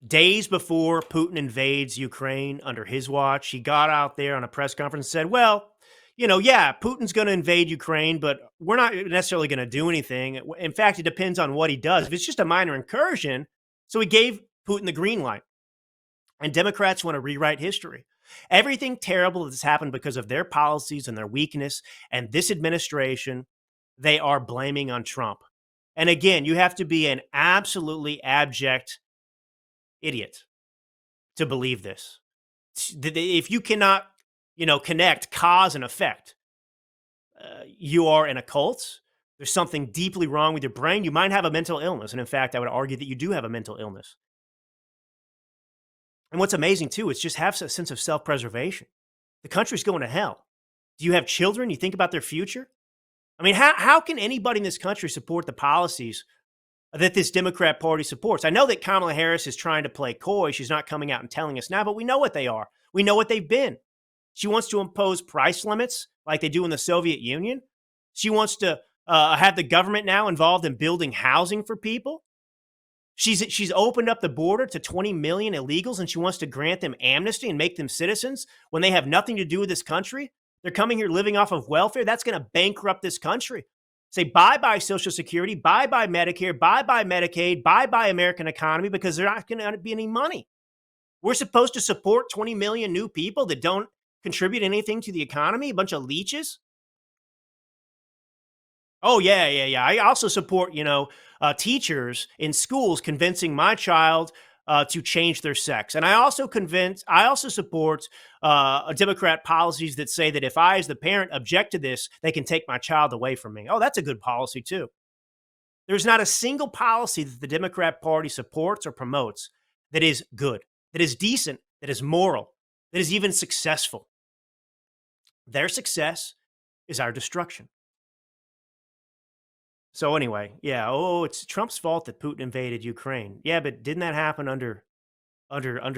days before Putin invades Ukraine under his watch, he got out there on a press conference and said, well, Putin's going to invade Ukraine, but we're not necessarily going to do anything. In fact, it depends on what he does. If it's just a minor incursion, so he gave Putin the green light. And Democrats want to rewrite history. Everything terrible that's happened because of their policies and their weakness and this administration, they are blaming on Trump. And again, you have to be an absolutely abject idiot to believe this. If you cannot, connect cause and effect, you are in a cult. There's something deeply wrong with your brain. You might have a mental illness. And in fact, I would argue that you do have a mental illness. And what's amazing too, is just have a sense of self-preservation. The country's going to hell. Do you have children? You think about their future? I mean, how can anybody in this country support the policies that this Democrat Party supports? I know that Kamala Harris is trying to play coy. She's not coming out and telling us now, but we know what they are. We know what they've been. She wants to impose price limits like they do in the Soviet Union. She wants to have the government now involved in building housing for people. She's opened up the border to 20 million illegals, and she wants to grant them amnesty and make them citizens when they have nothing to do with this country. They're coming here living off of welfare. That's going to bankrupt this country. Say bye-bye Social Security, bye-bye Medicare, bye-bye Medicaid, bye-bye American economy, because there's not going to be any money. We're supposed to support 20 million new people that don't contribute anything to the economy, a bunch of leeches. Oh, yeah. I also support, teachers in schools convincing my child to change their sex. And I also support Democrat policies that say that if I, as the parent, object to this, they can take my child away from me. Oh, that's a good policy, too. There's not a single policy that the Democrat Party supports or promotes that is good, that is decent, that is moral, that is even successful. Their success is our destruction. So anyway, yeah, it's Trump's fault that Putin invaded Ukraine. Yeah, but didn't that happen under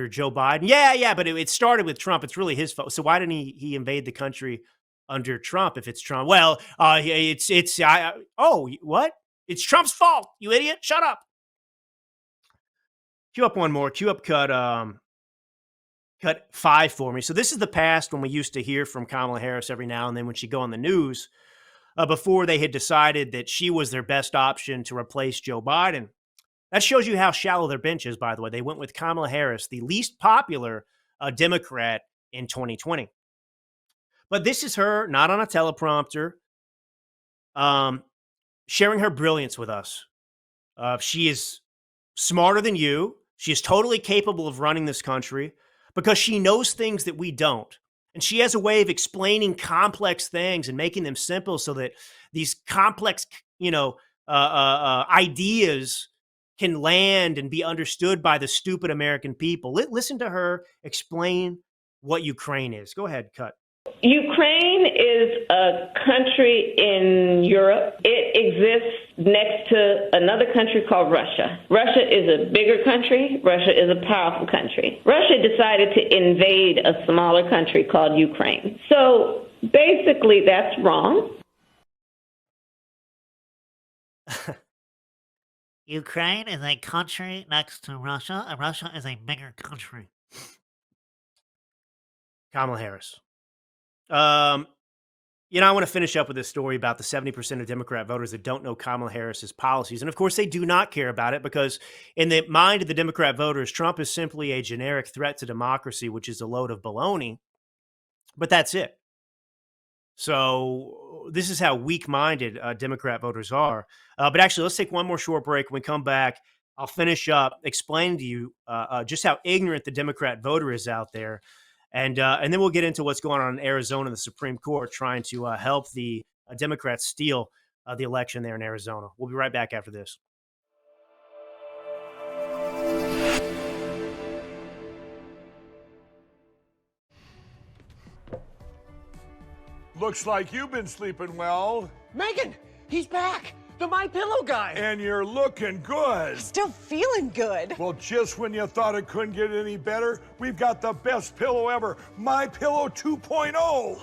Joe Biden? Yeah, but it started with Trump. It's really his fault. So why didn't he invade the country under Trump if it's Trump? Well, what? It's Trump's fault, you idiot. Shut up. Cue up one more. Cue up cut 5 for me. So this is the past when we used to hear from Kamala Harris every now and then when she'd go on the news. Before they had decided that she was their best option to replace Joe Biden. That shows you how shallow their bench is, by the way. They went with Kamala Harris, the least popular Democrat in 2020. But this is her, not on a teleprompter, sharing her brilliance with us. She is smarter than you. She is totally capable of running this country because she knows things that we don't. And she has a way of explaining complex things and making them simple so that these complex, ideas can land and be understood by the stupid American people. Listen to her explain what Ukraine is. Go ahead, cut. Ukraine is a country in Europe. It exists next to another country called Russia. Russia is a bigger country. Russia is a powerful country. Russia decided to invade a smaller country called Ukraine. So basically, that's wrong. Ukraine is a country next to Russia, and Russia is a bigger country. Kamala Harris. I want to finish up with this story about the 70% of Democrat voters that don't know Kamala Harris's policies. And of course, they do not care about it because in the mind of the Democrat voters, Trump is simply a generic threat to democracy, which is a load of baloney. But that's it. So this is how weak-minded Democrat voters are. But actually, let's take one more short break. When we come back, I'll finish up explaining to you just how ignorant the Democrat voter is out there. And then we'll get into what's going on in Arizona in the Supreme Court, trying to help the Democrats steal the election there in Arizona. We'll be right back after this. Looks like you've been sleeping well. Megan, he's back. The My Pillow guy. And you're looking good. Still feeling good. Well, just when you thought it couldn't get any better, we've got the best pillow ever, My Pillow 2.0.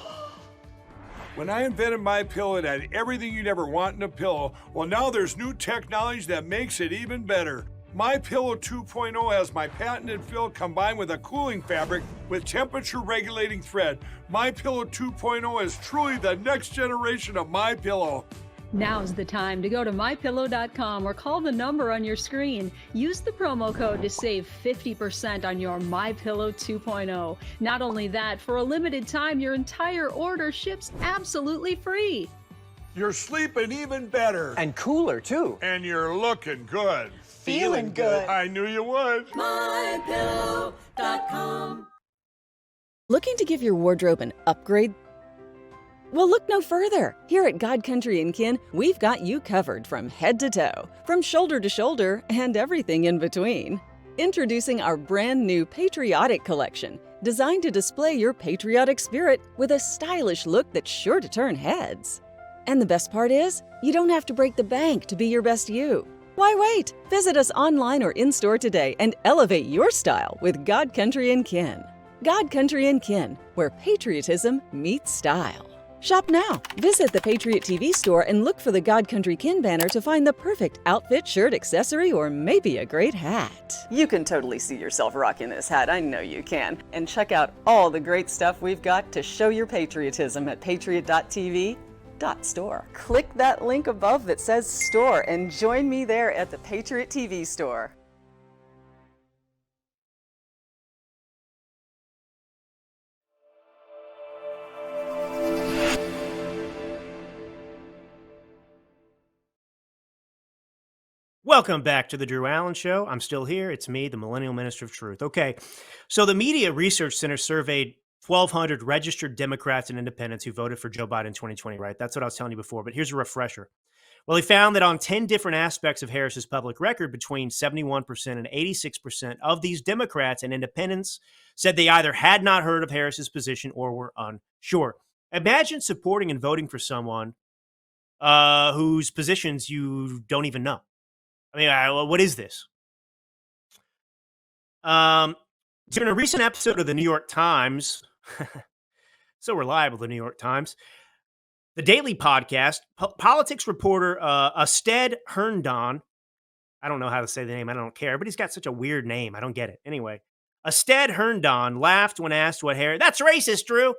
When I invented My Pillow, it had everything you'd ever want in a pillow. Well, now there's new technology that makes it even better. My Pillow 2.0 has my patented fill combined with a cooling fabric with temperature regulating thread. My Pillow 2.0 is truly the next generation of My Pillow. Now's the time to go to MyPillow.com or call the number on your screen. Use the promo code to save 50% on your MyPillow 2.0. Not only that, for a limited time, your entire order ships absolutely free. You're sleeping even better. And cooler, too. And you're looking good. Feeling good. I knew you would. MyPillow.com. Looking to give your wardrobe an upgrade? Well, look no further. Here at God Country & Kin, we've got you covered from head to toe, from shoulder to shoulder, and everything in between. Introducing our brand new Patriotic Collection, designed to display your patriotic spirit with a stylish look that's sure to turn heads. And the best part is, you don't have to break the bank to be your best you. Why wait? Visit us online or in-store today and elevate your style with God Country & Kin. God Country & Kin, where patriotism meets style. Shop now. Visit the Patriot TV store and look for the God Country Kin banner to find the perfect outfit, shirt, accessory, or maybe a great hat. You can totally see yourself rocking this hat. I know you can. And check out all the great stuff we've got to show your patriotism at patriot.tv.store. Click that link above that says store and join me there at the Patriot TV store. Welcome back to the Drew Allen Show. I'm still here. It's me, the Millennial Minister of Truth. Okay, so the Media Research Center surveyed 1,200 registered Democrats and independents who voted for Joe Biden in 2020, right? That's what I was telling you before, but here's a refresher. Well, they found that on 10 different aspects of Harris's public record, between 71% and 86% of these Democrats and independents said they either had not heard of Harris's position or were unsure. Imagine supporting and voting for someone whose positions you don't even know. I mean, what is this? During a recent episode of the New York Times, so reliable, the New York Times, the daily podcast, politics reporter Asted Herndon, I don't know how to say the name, I don't care, but he's got such a weird name, I don't get it. Anyway, Asted Herndon laughed when asked what Harris, that's racist, Drew,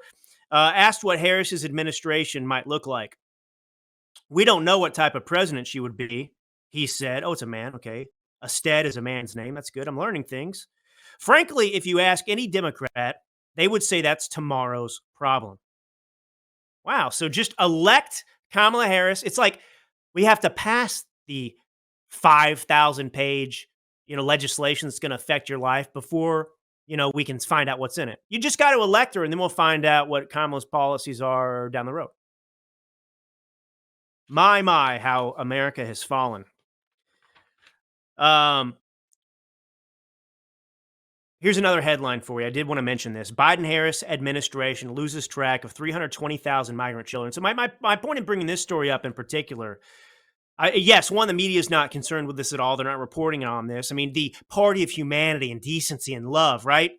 asked what Harris's administration might look like. We don't know what type of president she would be. He said, oh, it's a man. Okay. Asted is a man's name. That's good. I'm learning things. Frankly, if you ask any Democrat, they would say that's tomorrow's problem. Wow. So just elect Kamala Harris. It's like we have to pass the 5,000 page, legislation that's going to affect your life before, we can find out what's in it. You just got to elect her and then we'll find out what Kamala's policies are down the road. My, how America has fallen. Here's another headline for you. I did want to mention this. Biden-Harris administration loses track of 320,000 migrant children. So my point in bringing this story up in particular, yes, one, the media is not concerned with this at all. They're not reporting on this. I mean, the party of humanity and decency and love, right?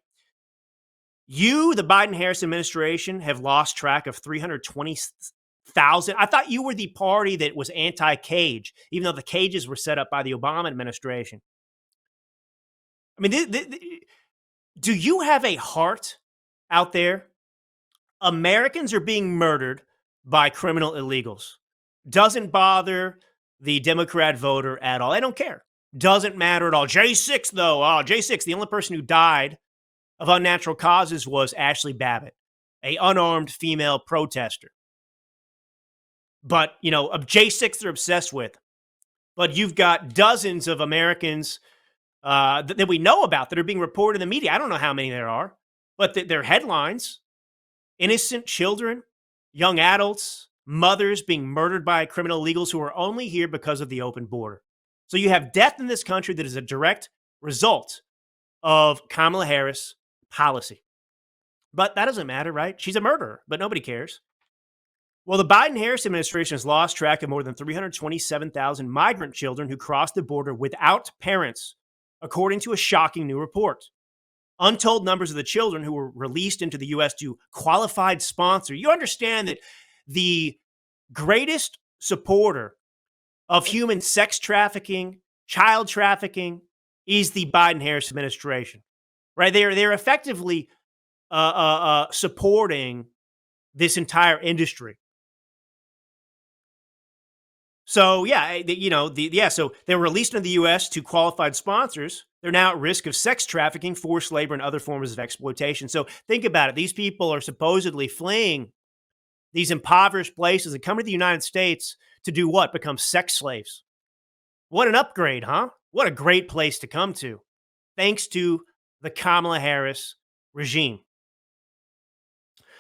You, the Biden-Harris administration, have lost track of 320,000. I thought you were the party that was anti-cage, even though the cages were set up by the Obama administration. I mean, do you have a heart out there? Americans are being murdered by criminal illegals. Doesn't bother the Democrat voter at all. They don't care. Doesn't matter at all. J6, though. Oh, J6, the only person who died of unnatural causes was Ashley Babbitt, a unarmed female protester. But, J6 they're obsessed with. But you've got dozens of Americans that we know about that are being reported in the media. I don't know how many there are, but they're headlines. Innocent children, young adults, mothers being murdered by criminal illegals who are only here because of the open border. So you have death in this country that is a direct result of Kamala Harris policy. But that doesn't matter, right? She's a murderer, but nobody cares. Well, the Biden-Harris administration has lost track of more than 327,000 migrant children who crossed the border without parents, according to a shocking new report. Untold numbers of the children who were released into the U.S. to qualified sponsor. You understand that the greatest supporter of human sex trafficking, child trafficking, is the Biden-Harris administration, right? They're effectively supporting this entire industry. So, so they were released into the U.S. to qualified sponsors. They're now at risk of sex trafficking, forced labor, and other forms of exploitation. So think about it. These people are supposedly fleeing these impoverished places and come to the United States to do what? Become sex slaves. What an upgrade, huh? What a great place to come to, thanks to the Kamala Harris regime.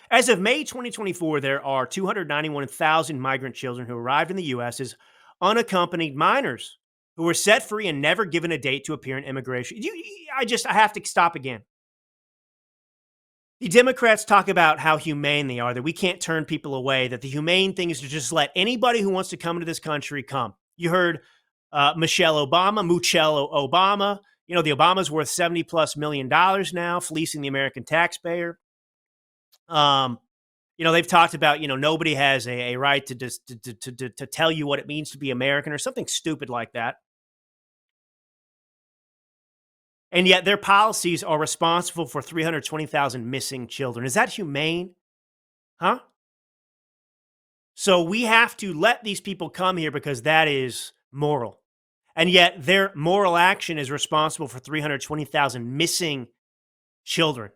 As of May 2024, there are 291,000 migrant children who arrived in the U.S. as unaccompanied minors who were set free and never given a date to appear in immigration. I have to stop again. The Democrats talk about how humane they are, that we can't turn people away, that the humane thing is to just let anybody who wants to come into this country come. You heard Muchelle Obama. You know, the Obama's worth $70 plus million now, fleecing the American taxpayer. You know, they've talked about, you know, nobody has a right to tell you what it means to be American or something stupid like that. And yet their policies are responsible for 320,000 missing children. Is that humane? Huh? So we have to let these people come here because that is moral. And yet their moral action is responsible for 320,000 missing children.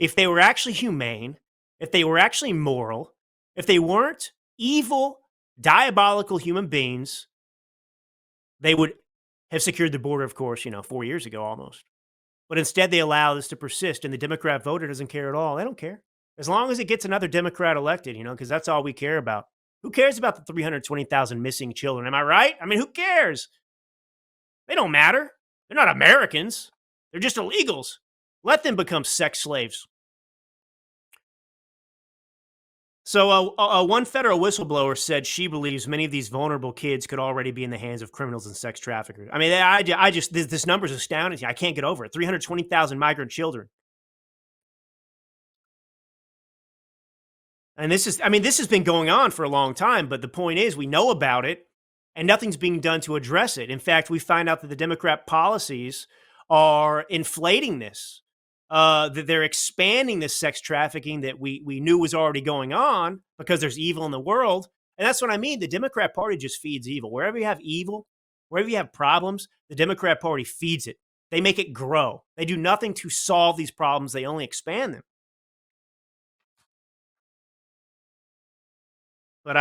If they were actually humane, if they were actually moral, if they weren't evil, diabolical human beings, they would have secured the border, of course, 4 years ago almost. But instead, they allow this to persist, and the Democrat voter doesn't care at all. They don't care. As long as it gets another Democrat elected, because that's all we care about. Who cares about the 320,000 missing children? Am I right? I mean, who cares? They don't matter. They're not Americans. They're just illegals. Let them become sex slaves. So one federal whistleblower said she believes many of these vulnerable kids could already be in the hands of criminals and sex traffickers. I mean, this number is astounding. I can't get over it. 320,000 migrant children. And this has been going on for a long time, but the point is we know about it and nothing's being done to address it. In fact, we find out that the Democrat policies are inflating this. That they're expanding this sex trafficking that we knew was already going on because there's evil in the world. And that's what I mean. The Democrat Party just feeds evil. Wherever you have evil, wherever you have problems, the Democrat Party feeds it. They make it grow. They do nothing to solve these problems. They only expand them. But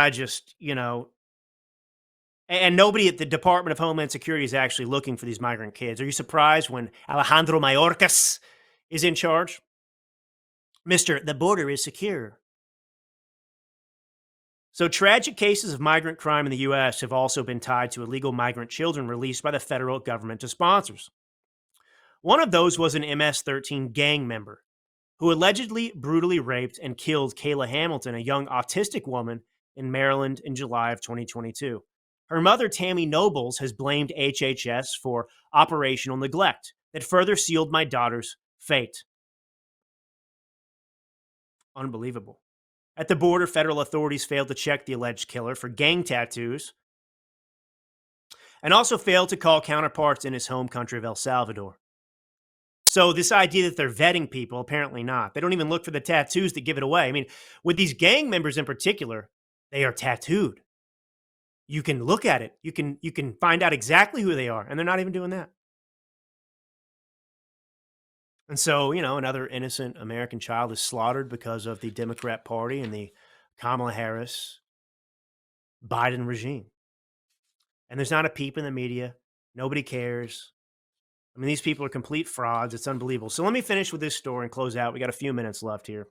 and nobody at the Department of Homeland Security is actually looking for these migrant kids. Are you surprised when Alejandro Mayorkas is in charge? Mr. The border is secure. So tragic cases of migrant crime in the U.S. have also been tied to illegal migrant children released by the federal government to sponsors. One of those was an MS-13 gang member who allegedly brutally raped and killed Kayla Hamilton, a young autistic woman in Maryland in July of 2022. Her mother, Tammy Nobles, has blamed HHS for operational neglect that further sealed my daughter's fate. Unbelievable. At the border, federal authorities failed to check the alleged killer for gang tattoos and also failed to call counterparts in his home country of El Salvador. So this idea that they're vetting people, apparently not. They don't even look for the tattoos that give it away. I mean, with these gang members in particular, they are tattooed. You can look at it. You can find out exactly who they are, and they're not even doing that. And so, another innocent American child is slaughtered because of the Democrat Party and the Kamala Harris Biden regime. And there's not a peep in the media. Nobody cares. I mean, these people are complete frauds. It's unbelievable. So let me finish with this story and close out. We got a few minutes left here.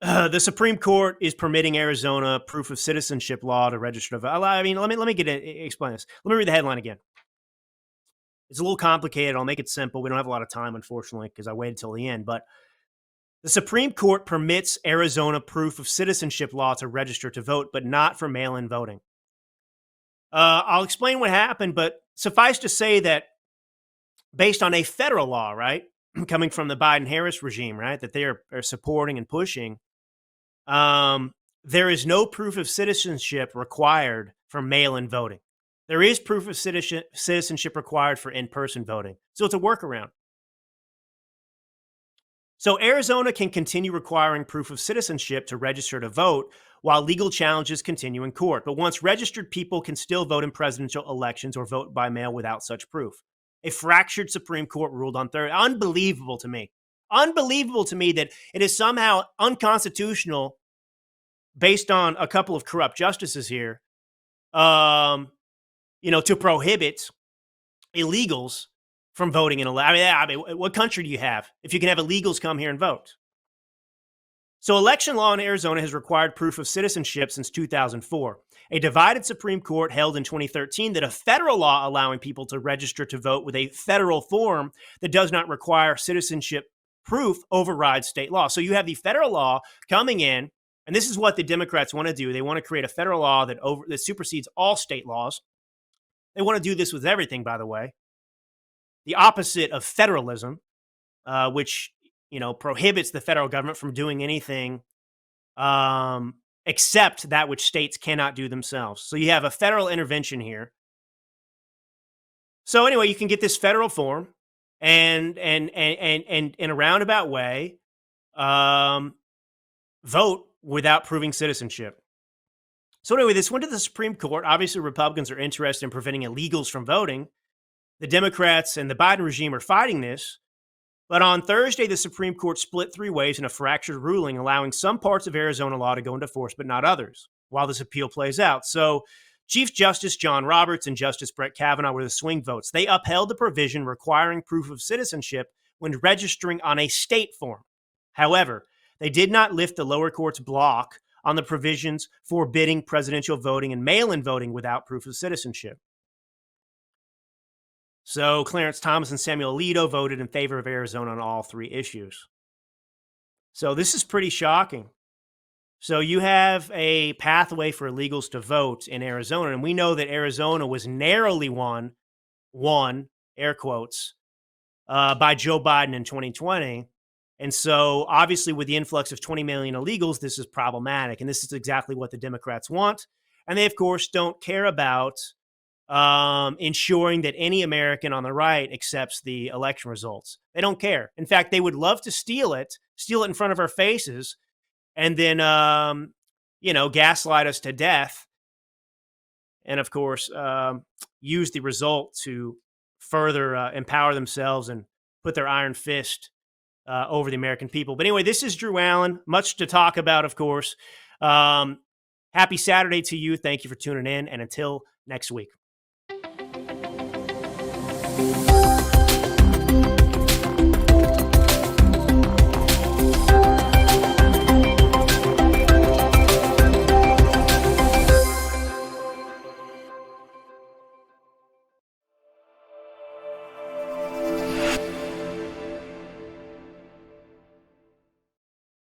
The Supreme Court is permitting Arizona proof of citizenship law to register to vote. I mean, let me explain this. Let me read the headline again. It's a little complicated. I'll make it simple. We don't have a lot of time, unfortunately, because I waited till the end. But the Supreme Court permits Arizona proof of citizenship law to register to vote, but not for mail-in voting. I'll explain what happened, but suffice to say that based on a federal law, right, coming from the Biden-Harris regime, right, that they are supporting and pushing, there is no proof of citizenship required for mail-in voting. There is proof of citizenship required for in-person voting. So it's a workaround. So Arizona can continue requiring proof of citizenship to register to vote while legal challenges continue in court. But once registered, people can still vote in presidential elections or vote by mail without such proof. A fractured Supreme Court ruled on Thursday. Unbelievable to me. unbelievable to me that it is somehow unconstitutional based on a couple of corrupt justices here, to prohibit illegals from voting in I mean, what country do you have if you can have illegals come here and vote? So election law in Arizona has required proof of citizenship since 2004. A divided Supreme Court held in 2013 that a federal law allowing people to register to vote with a federal form that does not require citizenship proof overrides state law. So you have the federal law coming in, and this is what the Democrats want to do. They want to create a federal law that supersedes all state laws. They want to do this with everything, by the way. The opposite of federalism, which prohibits the federal government from doing anything except that which states cannot do themselves. So you have a federal intervention here. So anyway, you can get this federal form and in a roundabout way, vote without proving citizenship. So anyway, this went to the Supreme Court. Obviously, Republicans are interested in preventing illegals from voting. The Democrats and the Biden regime are fighting this. But on Thursday, the Supreme Court split three ways in a fractured ruling, allowing some parts of Arizona law to go into force, but not others, while this appeal plays out. So Chief Justice John Roberts and Justice Brett Kavanaugh were the swing votes. They upheld the provision requiring proof of citizenship when registering on a state form. However, they did not lift the lower court's block on the provisions forbidding presidential voting and mail-in voting without proof of citizenship. So Clarence Thomas and Samuel Alito voted in favor of Arizona on all three issues. So this is pretty shocking. So you have a pathway for illegals to vote in Arizona, and we know that Arizona was narrowly won, air quotes, by Joe Biden in 2020. And so obviously with the influx of 20 million illegals, this is problematic. And this is exactly what the Democrats want. And they, of course, don't care about ensuring that any American on the right accepts the election results. They don't care. In fact, they would love to steal it in front of our faces, and then, gaslight us to death. And of course, use the result to further empower themselves and put their iron fist over the American people. But anyway, this is Drew Allen. Much to talk about, of course. Happy Saturday to you. Thank you for tuning in. And until next week.